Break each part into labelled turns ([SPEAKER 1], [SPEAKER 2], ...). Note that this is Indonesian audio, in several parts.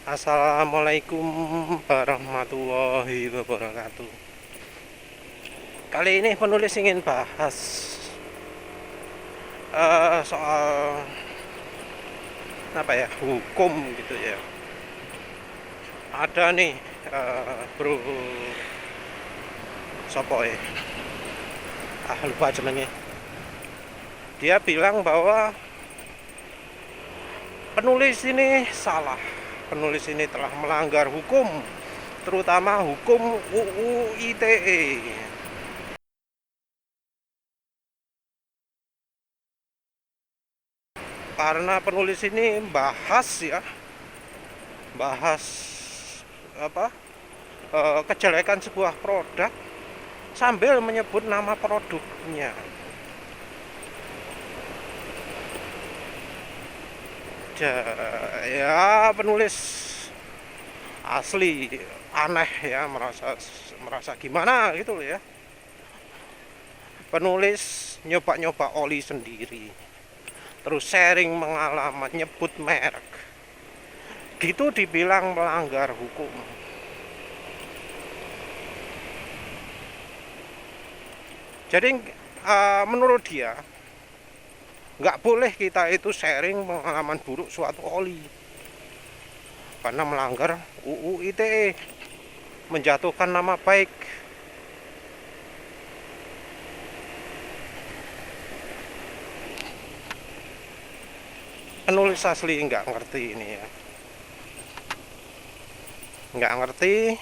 [SPEAKER 1] Assalamualaikum warahmatullahi wabarakatuh. Kali ini penulis ingin bahas soal apa ya, hukum gitu ya. Ada nih bro Sopoe, lupa jenenge. Dia bilang bahwa penulis ini salah. Penulis ini telah melanggar hukum, terutama hukum UU ITE. Karena penulis ini bahas apa kejelekan sebuah produk sambil menyebut nama produknya. Ya, penulis asli aneh ya, merasa gimana gitu loh ya. Penulis nyoba-nyoba oli sendiri, terus sharing pengalaman, nyebut merek, gitu dibilang melanggar hukum. Jadi menurut dia nggak boleh kita itu sharing pengalaman buruk suatu oli, karena melanggar UU ITE, menjatuhkan nama baik. Penulis asli nggak ngerti ini ya, nggak ngerti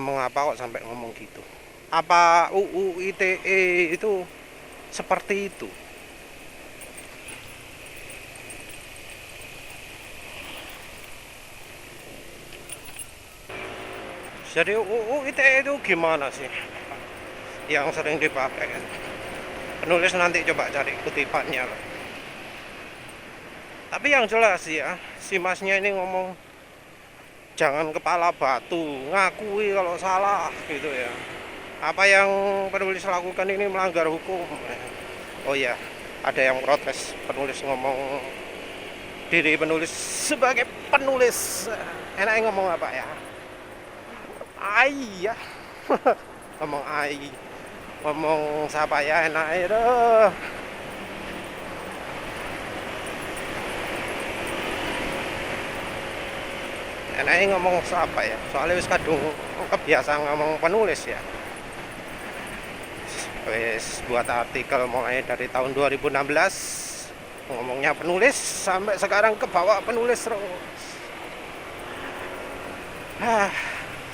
[SPEAKER 1] mengapa kok sampai ngomong gitu. Apa UU ITE itu seperti itu? Jadi UU ITE itu gimana sih yang sering dipakai? Penulis nanti coba cari kutipannya lah. Tapi yang jelas ya, si masnya ini ngomong jangan kepala batu, ngakui kalau salah gitu ya. Apa yang penulis lakukan ini melanggar hukum. Oh iya, ada yang protes penulis ngomong diri penulis sebagai penulis. Enaknya ngomong apa ya? Ai ya. Ngomong ai. Ngomong siapa ya enaknya tuh. Enaknya ngomong siapa ya? Soalnya wis kadung kebiasaan ngomong penulis ya. Wis buat artikel mulai dari tahun 2016 ngomongnya penulis, sampai sekarang ke bawah penulis terus.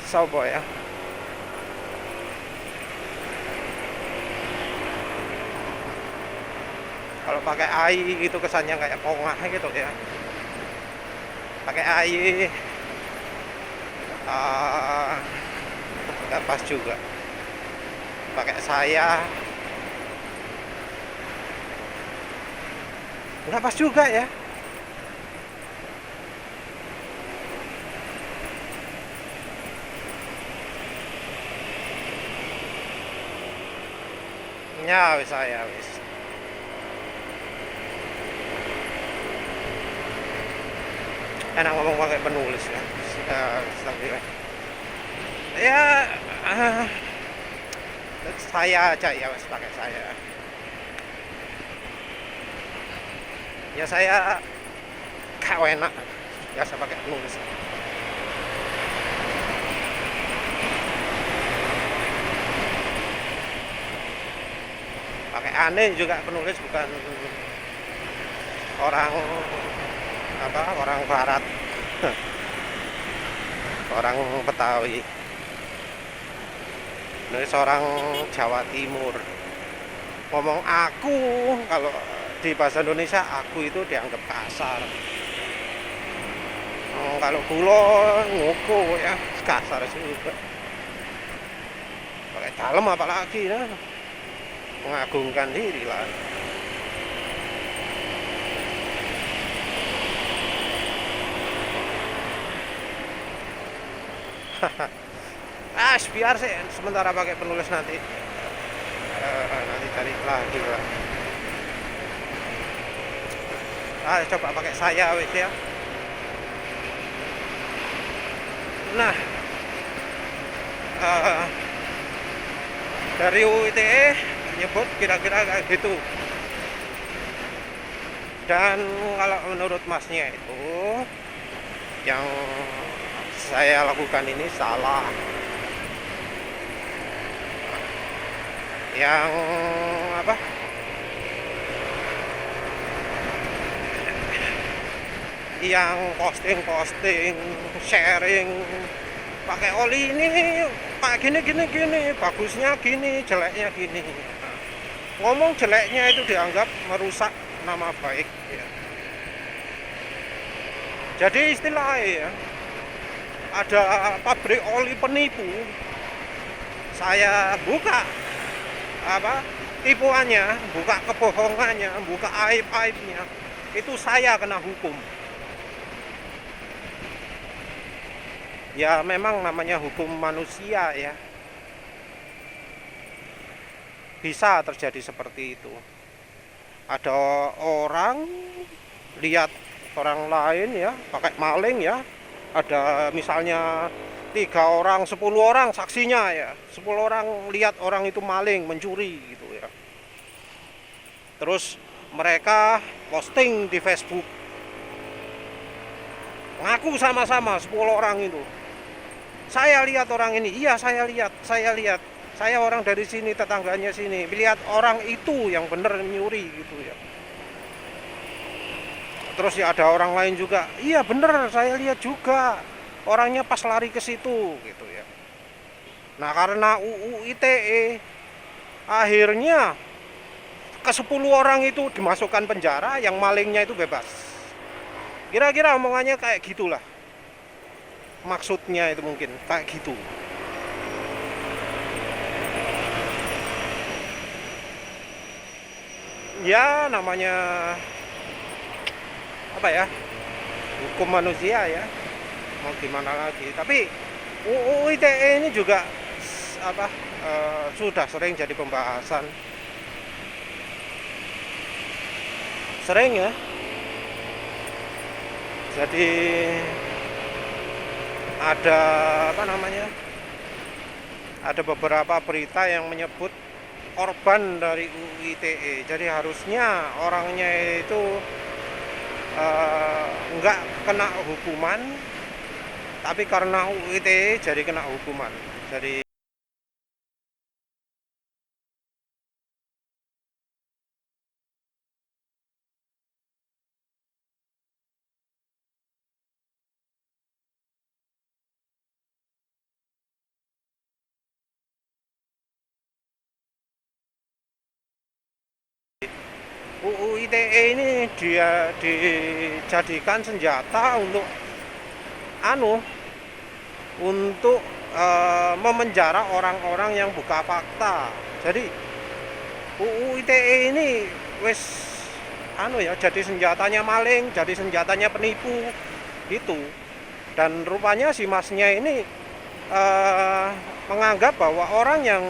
[SPEAKER 1] Sopo ya. Kalau pakai ai gitu kesannya kayak pongah gitu ya. Pakai ai nggak pas juga. Pakai saya nggak pas juga ya. Ya wis, saya wis enak ngomong pakai penulis ya. Ya saya aja ya, wis pakai saya. Ya saya gak enak biasa pakai penulis. Pakai aneh juga penulis, bukan orang orang barat. Orang Betawi, nulis orang Jawa Timur. Ngomong aku, kalau di bahasa Indonesia aku itu dianggap kasar. Kalau kulo ngoko ya kasar juga. Pakai dalam apalagi ya, mengagungkan diri lah. Biar sih sementara pakai penulis, nanti cari lagi lah. Coba pakai saya wis ya. Nah, eh, dari UU ITE menyebut kira-kira kayak gitu. Dan kalau menurut masnya itu yang saya lakukan ini salah. Yang apa? Yang posting, sharing pakai oli ini, pak gini, bagusnya gini, jeleknya gini. Ngomong jeleknya itu dianggap merusak nama baik ya. Jadi istilahnya ya, ada pabrik oli penipu, saya buka tipuannya, buka kebohongannya, buka aib-aibnya, itu saya kena hukum. Ya memang namanya hukum manusia ya, bisa terjadi seperti itu. Ada orang lihat orang lain ya pakai maling ya, ada misalnya 3 orang, 10 orang saksinya ya, 10 orang lihat orang itu maling, mencuri gitu ya. Terus mereka posting di Facebook, ngaku sama-sama 10 orang itu, saya lihat orang ini, iya saya lihat, saya orang dari sini, tetangganya sini, lihat orang itu yang bener nyuri gitu ya. Terus ya ada orang lain juga, iya bener saya lihat juga, orangnya pas lari ke situ gitu ya. Nah karena UU ITE akhirnya ke 10 orang itu dimasukkan penjara, yang malingnya itu bebas. Kira-kira omongannya kayak gitulah. Maksudnya itu mungkin kayak gitu. Ya namanya apa ya, hukum manusia ya, mau gimana lagi. Tapi UU ITE ini juga sudah sering jadi pembahasan, sering ya. Jadi ada ada beberapa berita yang menyebut korban dari UU ITE. Jadi harusnya orangnya itu nggak kena hukuman, tapi karena UU ITE jadi kena hukuman. Jadi UU ITE ini dia dijadikan senjata untuk memenjara orang-orang yang buka fakta. Jadi UU ITE ini wis jadi senjatanya maling, jadi senjatanya penipu gitu. Dan rupanya si masnya ini menganggap bahwa orang yang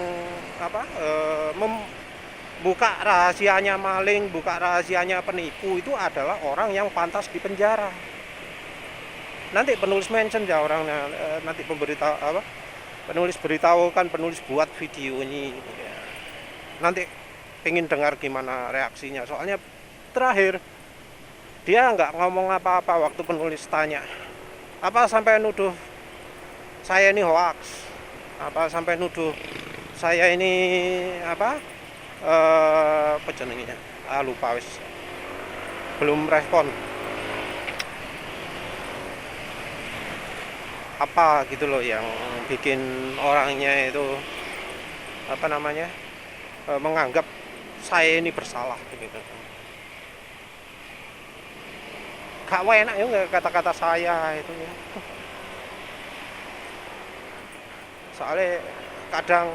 [SPEAKER 1] buka rahasianya maling, buka rahasianya penipu itu adalah orang yang pantas dipenjara. Nanti penulis mention ya orangnya, nanti penulis beritahukan, penulis buat video ini ya. Nanti pengen dengar gimana reaksinya, soalnya terakhir dia nggak ngomong apa-apa waktu penulis tanya, apa sampai nuduh saya ini hoax, apa sampai nuduh saya ini apa jenengnya, lupa wis, belum respon apa gitu loh, yang bikin orangnya itu menganggap saya ini bersalah gitu. Gak enak ya kata-kata saya itu ya. Soalnya kadang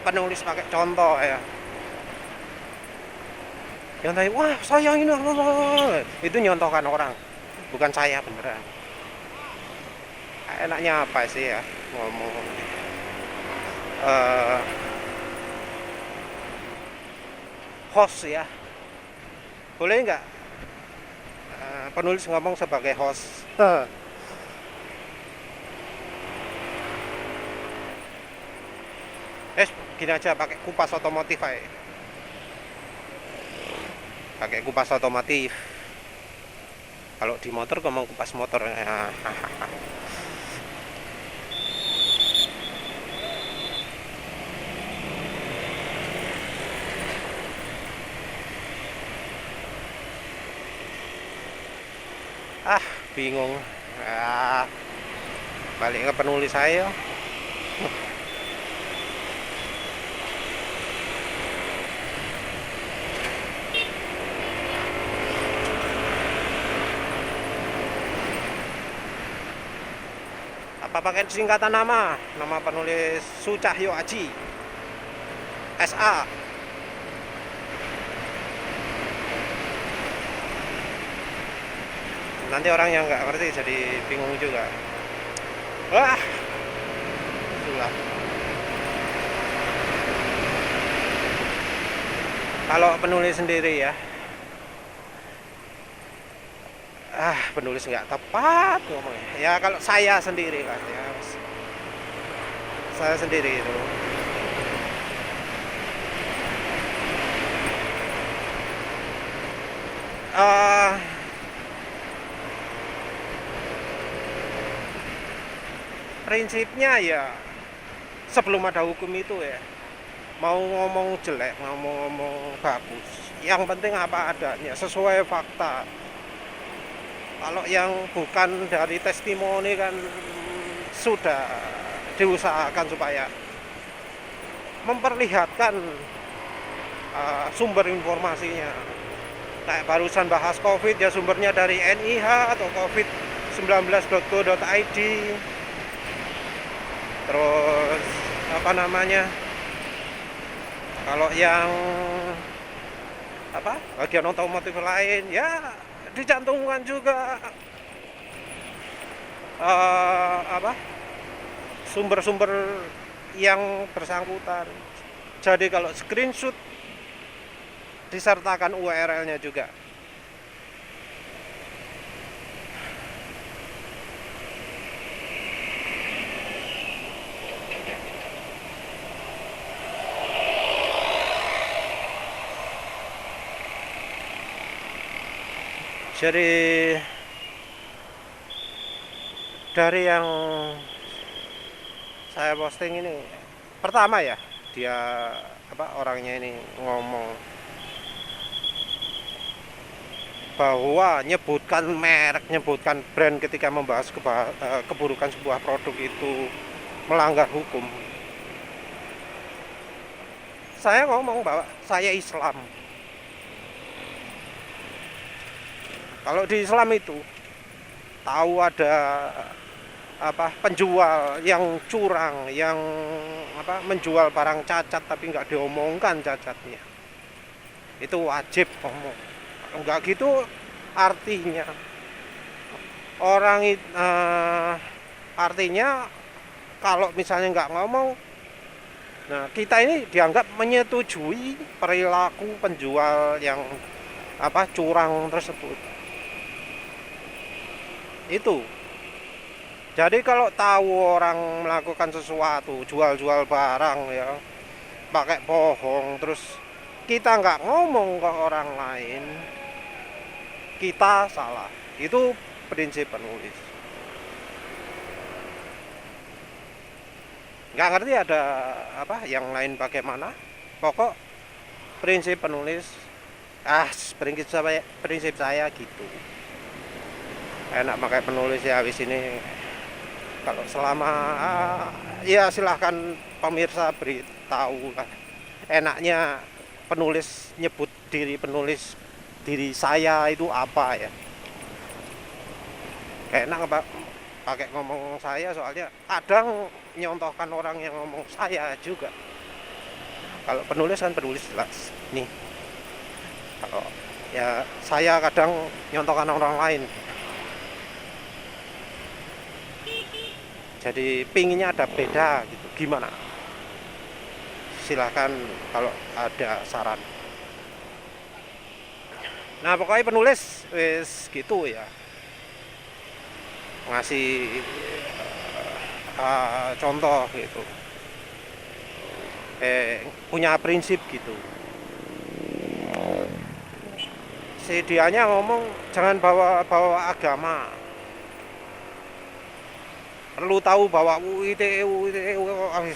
[SPEAKER 1] penulis pakai contoh ya, yang tadi wah saya ini itu nyontohkan orang, bukan saya beneran. Enaknya apa sih ya ngomong host ya, boleh nggak penulis ngomong sebagai host? gini aja, pakai kupas otomotif aja. Pakai kupas otomotif. Kalau di motor ngomong kupas motor ya. Bingung. Balik ke penulis saya. Apa pakai singkatan nama penulis Sucahyo Aji SA. Nanti orang yang nggak ngerti jadi bingung juga. Wah, itulah. Kalau penulis sendiri ya, penulis nggak tepat ngomongnya. Ya kalau saya sendiri kan ya, saya sendiri itu. Prinsipnya ya sebelum ada hukum itu ya, mau ngomong jelek, mau ngomong bagus, yang penting apa adanya, sesuai fakta. Kalau yang bukan dari testimoni kan sudah diusahakan supaya memperlihatkan sumber informasinya. Kayak barusan bahas COVID ya, sumbernya dari NIH atau covid19.go.id. Terus apa namanya, kalau yang bagian otomotif lain ya dicantumkan juga sumber-sumber yang bersangkutan. Jadi kalau screenshot disertakan URL-nya juga. Jadi dari yang saya posting ini, pertama ya dia orangnya ini ngomong bahwa nyebutkan merek, nyebutkan brand ketika membahas keburukan sebuah produk itu melanggar hukum. Saya ngomong bahwa saya Islam. Kalau di Islam itu tahu ada penjual yang curang, yang menjual barang cacat tapi nggak diomongkan cacatnya, itu wajib ngomong. Enggak gitu artinya orang artinya kalau misalnya nggak ngomong, nah kita ini dianggap menyetujui perilaku penjual yang curang tersebut. Itu jadi kalau tahu orang melakukan sesuatu, jual-jual barang ya pakai bohong, terus kita nggak ngomong ke orang lain, kita salah. Itu prinsip penulis. Nggak ngerti ada yang lain bagaimana, pokok prinsip penulis, prinsip saya gitu. Enak pakai penulis ya habis ini. Kalau selama ya silahkan pemirsa beritahu lah. Enaknya penulis nyebut diri saya itu apa ya. Enak pakai ngomong saya, soalnya kadang nyontohkan orang yang ngomong saya juga. Kalau penulis kan penulis jelas. Nih. Kalau ya saya kadang nyontohkan orang lain. Jadi pinginnya ada beda gitu, gimana? Silahkan kalau ada saran. Nah pokoknya penulis wis gitu ya, ngasih contoh gitu. punya prinsip gitu. Si dianya ngomong jangan bawa agama, perlu tahu bahwa UITE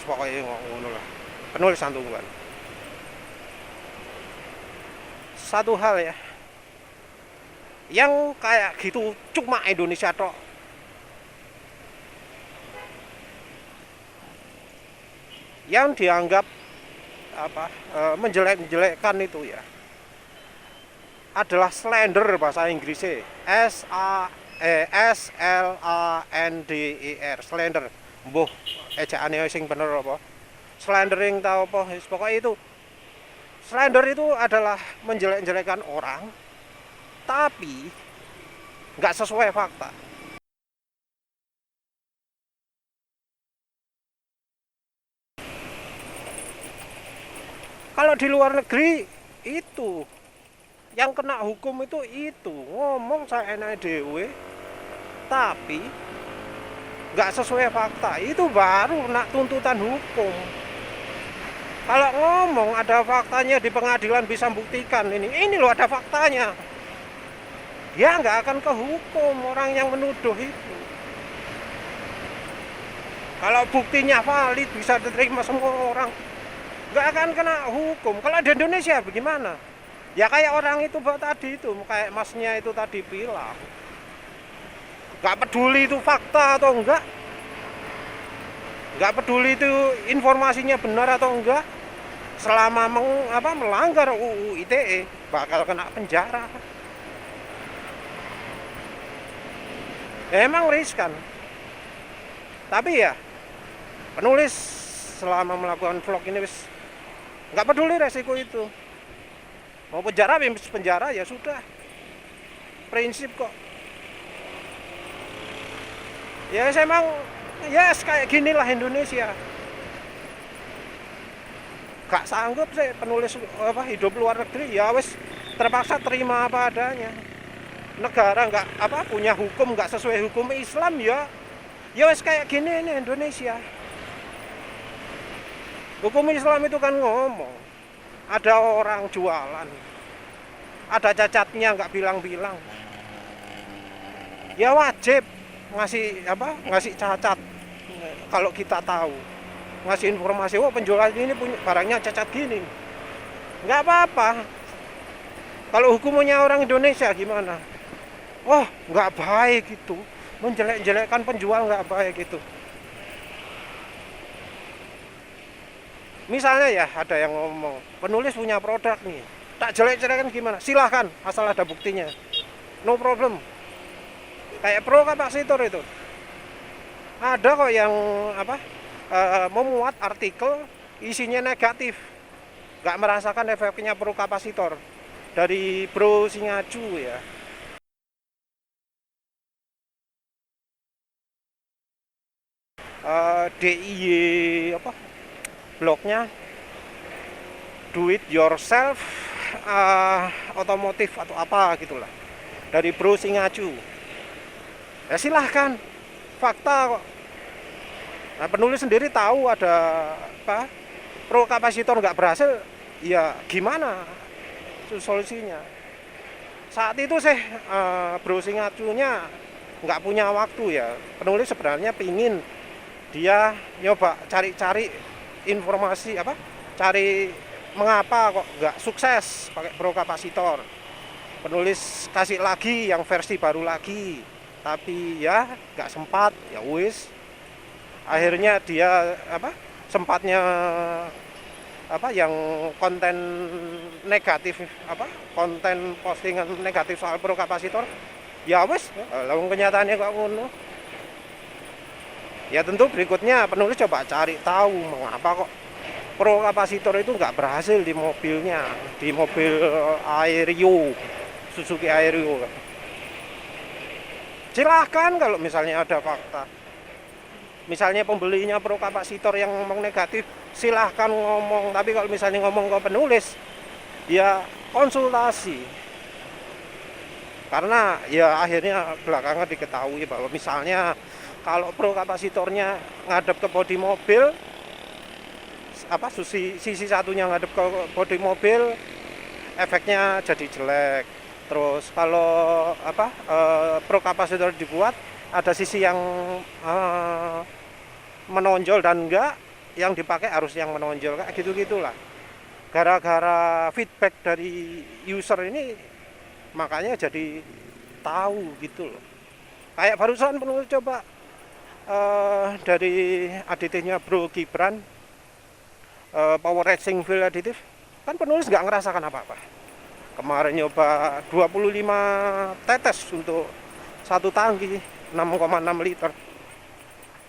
[SPEAKER 1] pokoknya ngono lah. Penulis tungguan. Satu hal ya, yang kayak gitu cuma Indonesia tok. Yang dianggap menjelek-menjelekkan itu ya adalah slander, bahasa Inggrisnya SLANDER, slander. Mbuh ejaane sing bener apa? Slandering tau apa? Pokoknya itu. Slander itu adalah menjelek-jelekan orang tapi nggak sesuai fakta. Kalau di luar negeri itu yang kena hukum itu ngomong seenake dhewe tapi nggak sesuai fakta, itu baru nak tuntutan hukum. Kalau ngomong ada faktanya di pengadilan bisa buktikan ini loh ada faktanya, dia nggak akan kehukum orang yang menuduh itu. Kalau buktinya valid bisa diterima semua orang, nggak akan kena hukum. Kalau di Indonesia bagaimana? Ya kayak orang itu tadi itu, kayak masnya itu tadi bilang, nggak peduli itu fakta atau enggak, nggak peduli itu informasinya benar atau enggak, selama melanggar UU ITE bakal kena penjara. Ya, emang riskan, tapi ya penulis selama melakukan vlog ini wis nggak peduli resiko itu. Mau penjara ya sudah, prinsip kok. Ya emang ya kayak ginilah Indonesia. Gak sanggup sih penulis hidup luar negeri, ya wis terpaksa terima apa adanya. Negara nggak punya hukum nggak sesuai hukum Islam ya wis kayak gini ini Indonesia. Hukum Islam itu kan ngomong ada orang jualan, ada cacatnya nggak bilang-bilang, ya wajib ngasih cacat. Kalau kita tahu, ngasih informasi, penjual ini punya barangnya cacat gini, nggak apa-apa. Kalau hukumnya orang Indonesia gimana? Nggak baik itu, menjelek-jelekkan penjual nggak baik itu. Misalnya ya ada yang ngomong, penulis punya produk nih, tak jelek-jelekan gimana? Silahkan, asal ada buktinya, no problem. Kayak pro kapasitor itu, ada kok yang memuat artikel isinya negatif, nggak merasakan efeknya pro kapasitor, dari Bro Singaju ya. DIY blognya do it yourself otomotif atau apa gitulah, dari Bro Singaju. Ya silahkan, fakta kok. Nah, penulis sendiri tahu ada pro kapasitor nggak berhasil, ya gimana solusinya. Saat itu sih Bro Singajunya nggak punya waktu ya. Penulis sebenarnya pingin dia nyoba cari-cari informasi cari mengapa kok nggak sukses pakai pro kapasitor. Penulis kasih lagi yang versi baru lagi, tapi ya nggak sempat, ya wis. Akhirnya dia sempatnya yang konten negatif, konten postingan negatif soal pro kapasitor, ya wis, lalu kenyataannya kok ngono. Ya tentu berikutnya penulis coba cari tahu mengapa kok pro kapasitor itu nggak berhasil di mobilnya, di mobil Aerio, Suzuki Aerio. Silahkan kalau misalnya ada fakta, misalnya pembelinya pro kapasitor yang ngomong negatif, silahkan ngomong. Tapi kalau misalnya ngomong ke penulis, ya konsultasi. Karena ya akhirnya belakangan diketahui bahwa misalnya kalau pro kapasitornya ngadep ke bodi mobil, sisi satunya ngadep ke bodi mobil, efeknya jadi jelek. Terus kalau pro kapasitor dibuat, ada sisi yang menonjol dan enggak, yang dipakai harus yang menonjol, kayak gitu-gitulah. Gara-gara feedback dari user ini, makanya jadi tahu gitu loh. Kayak barusan penulis coba dari aditifnya Bro Gibran, power racing wheel aditif, kan penulis nggak ngerasakan apa-apa. Kemarin nyoba 25 tetes untuk satu tangki 6,6 liter,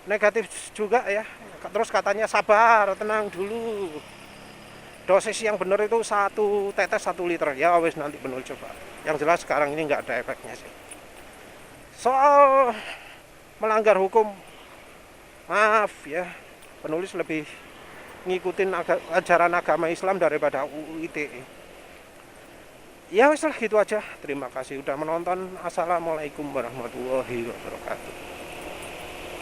[SPEAKER 1] negatif juga ya. Terus katanya sabar, tenang dulu, dosis yang benar itu satu tetes 1 liter. Ya wes, nanti penulis coba. Yang jelas sekarang ini nggak ada efeknya sih. Soal melanggar hukum, maaf ya, penulis lebih ngikutin ajaran agama Islam daripada UU ITE. Ya wes lah, gitu aja. Terima kasih udah menonton. Assalamualaikum warahmatullahi wabarakatuh.